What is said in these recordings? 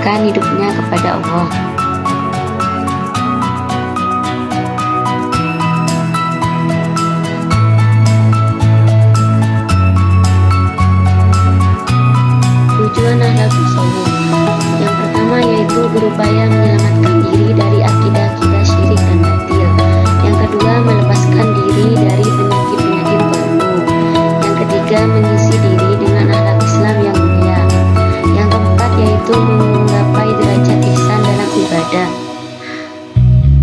mendekatkan hidupnya kepada Allah. Tujuan akhlak tasawuf yang pertama yaitu berupaya menyelamatkan diri dari akidah-akidah syirik dan batil. Yang kedua, melepaskan diri dari penyakit-penyakit qalbu. Yang ketiga, mengisi diri dengan akhlak Islam yang mulia. Yang keempat yaitu menggapai derajat ihsan dalam ibadah.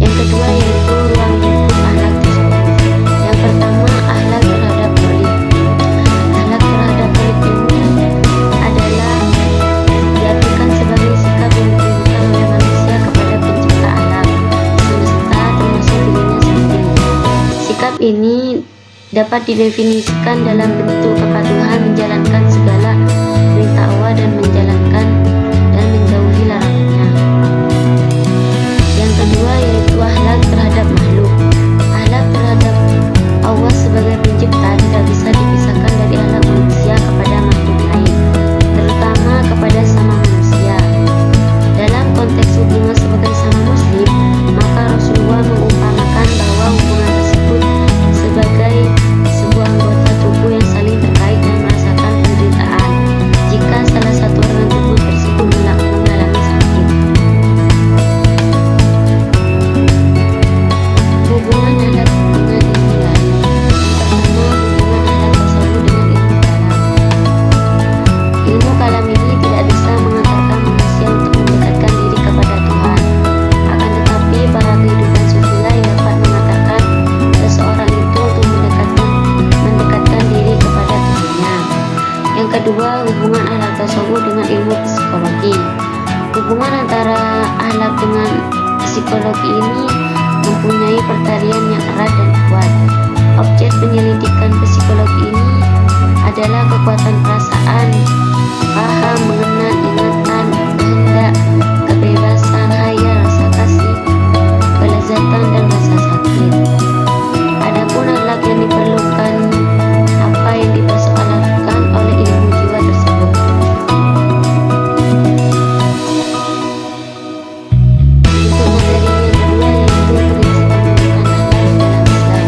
Yang kedua yaitu ruang lingkup akhlak tasawuf. Yang pertama, akhlak terhadap murid. Akhlak terhadap murid ini adalah diartikan sebagai sikap yang ditunjukkan oleh manusia kepada pencipta alam semesta termasuk dirinya sendiri. Sikap ini dapat didefinisikan dalam bentuk kepatuhan menjalankan segala perintah Allah dan menjalankan dan menjauhi larangannya. Yang kedua yaitu akhlak terhadap makhluk. Akhlak terhadap Allah sebagai pencipta tidak bisa dipisahkan dari akhlak manusia kepada makhluk lain, terutama kepada sama manusia. Dalam konteks hubungan sebagai sama muslim, maka Rasulullah mengumpamakan bahwa hubungan tersebut sebagai sebuah anggota tubuh yang saling terkait dan merasakan penderitaan jika salah satu organ tubuh tersebut mengalami sakit. Hubungan akhlak dengan ilmu lain. Yang pertama, hubungan akhlak tasawuf dengan ilmu kalam. Ilmu kalam ini tidak bisa mengantarkan manusia untuk mendekatkan diri kepada Tuhan. Akan tetapi para kehidupan sufilah yang dapat mengantarkan seseorang itu untuk mendekatkan diri kepada Tuhannya. Yang kedua, hubungan akhlak tasawuf dengan ilmu psikologi. Hubungan antara akhlak dengan psikologi ini mempunyai pertalian yang erat dan kuat. Objek penyelidikan psikologi ini adalah kekuatan perasaan, paham, mengenal, ingatan, kehendak, kebebasan, hayal, rasa kasih, kelezatan, dan rasa sakit. Adapun akhlak yang diperlukan apa yang dipersoalkan oleh ilmu jiwa tersebut. Untuk materi yang kedua yaitu prinsip pembentukan akhlak dalam Islam.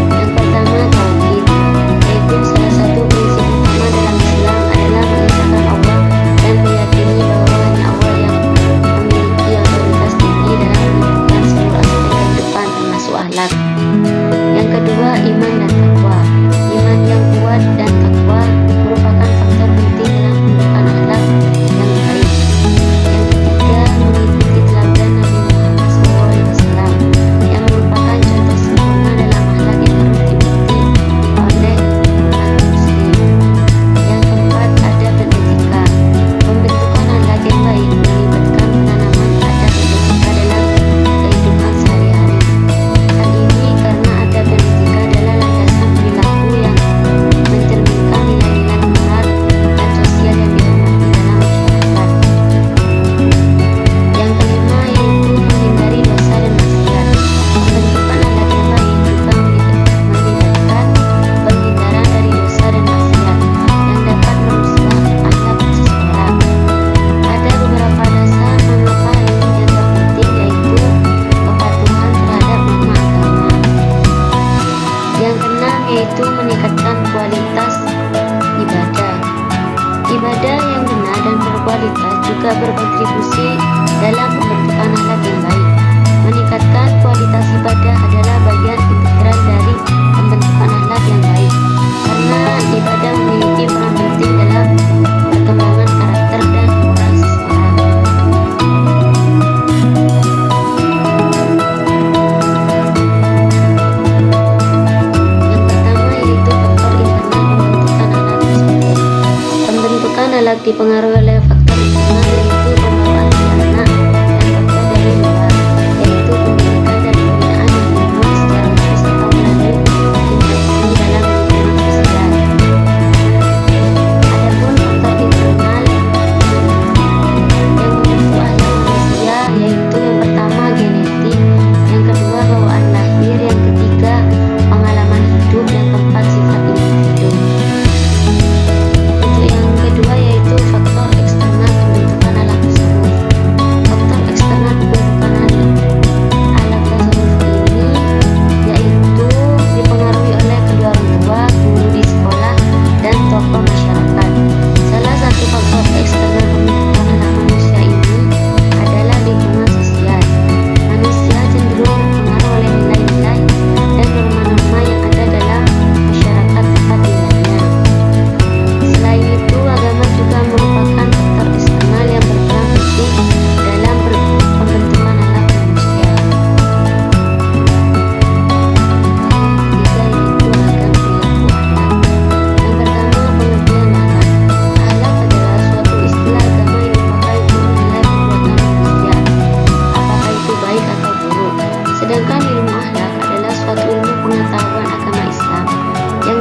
Yang pertama, tauhid, yaitu salah satu prinsip utama dalam Islam adalah mengesahkan Allah dan meyakini bahwa hanya Allah yang memiliki otoritas tinggi dalam menentukan seluruh aspek kehidupan termasuk akhlak. Yang kedua, iman dan takwa. Iman yang kuat dan takwa merupakan faktor penting dalam pembentukan akhlak yang baik. Yang ketiga, mengikuti teladan Nabi Muhammad SAW yang merupakan contoh sempurna dalam akhlak yang harus diikuti oleh umat muslim. Yang keempat, adab dan etika. Pembentukan akhlak yang baik melibatkan penanaman adab dan etika dalam kehidupan sehari-hari. Hal ini karena adab dan etika adalah landasan perilaku yang mencerminkan nilai-nilai moral dan sosial yang dihormati dalam masyarakat. Yang kelima yaitu menghindari dosa dan maksiat. Pembentukan akhlak yang baik juga melibatkan penghindaran dari dosa dan maksiat yang dapat merusak akhlak seseorang. Ada beberapa dasar mengapa hal ini dianggap penting, yaitu kepatuhan terhadap norma agama. Yang keenam yaitu meningkatkan kualitas ibadah. Ibadah yang benar dan berkualitas juga berkontribusi dalam pembentukan akhlak yang baik. Meningkatkan kualitas ibadah adalah bagian integral dari pembentukan akhlak yang baik, karena ibadah memiliki peran penting dalam perkembangan karakter dan moral seseorang. Yang pertama yaitu faktor internal pembentukan akhlak tersebut. Pembentukan akhlak dipengaruhi oleh faktor internal yaitu pembawaan si anak, dan faktor dari luar yaitu pendidikan dan pembinaan yang dibangun secara khusus atau melalui interaksi dalam lingkungan sosial. Adapun faktor internal yang membentuk akhlak manusia yaitu yang pertama genetik, yang kedua bawaan lahir, yang ketiga pengalaman hidup, yang keempat sifat individu. Untuk yang kedua yaitu faktor eksternal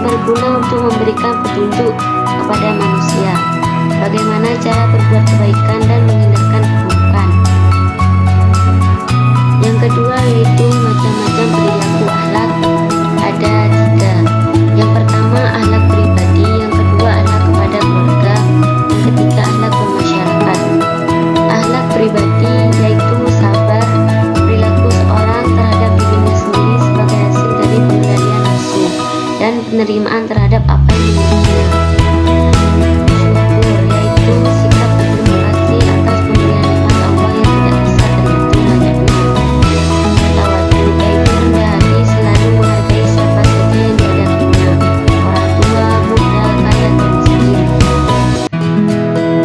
berguna untuk memberikan petunjuk kepada manusia bagaimana cara berbuat kebaikan dan menghindarkan keburukan. Yang kedua yaitu macam-macam perilaku akhlak. Ada 3. Yang pertama akhlak pribadi, yang kedua akhlak kepada keluarga, yang ketiga akhlak bermasyarakat. Akhlak pribadi yaitu sabar, perilaku seorang terhadap dirinya sendiri sebagai hasil dari pengendalian nafsu dan penerimaan terhadap apa yang dimilikinya. Syukur yaitu sikap berterima kasih atas pemberian nikmat Allah yang tidak bisa terhitung banyaknya. Tawadhu yaitu rendah hati, selalu menghargai siapa saja yang dihadapinya, orang tua, muda, kaya atau miskin.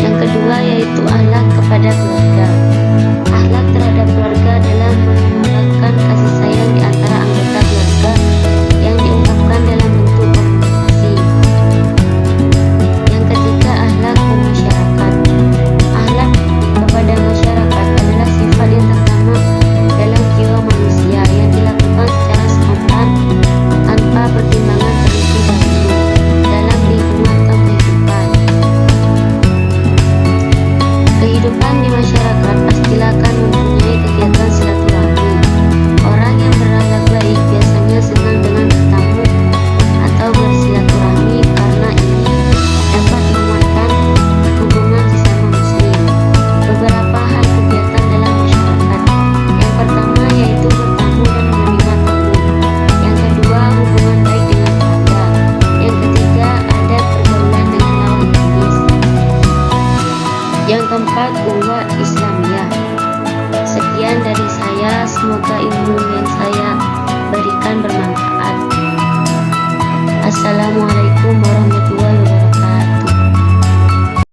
Yang kedua yaitu akhlak kepada keluarga. Akhlak terhadap keluarga adalah mengembangkan kasih sayang di antara anggota keluarga yang diungkapkan dalam bentuk komunikasi. Yang ketiga akhlak bermasyarakat. Akhlak kepada masyarakat adalah sifat yang tertanam dalam jiwa manusia yang dilakukan secara spontan tanpa pertimbangan terlebih dahulu dalam lingkungan atau kehidupan. Kehidupan di masyarakat pastilah akan mempunyai kegiatan silaturahmi. Orang yang berakhlak baik biasanya senang dengan bertamu atau bersilaturahmi karena ini dapat menguatkan hubungan sesama muslim. Beberapa hal kegiatan dalam masyarakat. Yang pertama yaitu bertamu dan menerima tamu. Yang kedua hubungan baik dengan tetangga. Yang ketiga ada pergaulan dengan lawan jenis. Yang keempat ukhuwah Islamiyah. Sekian dari saya, semoga ilmu yang saya berikan bermanfaat. Assalamualaikum warahmatullahi wabarakatuh.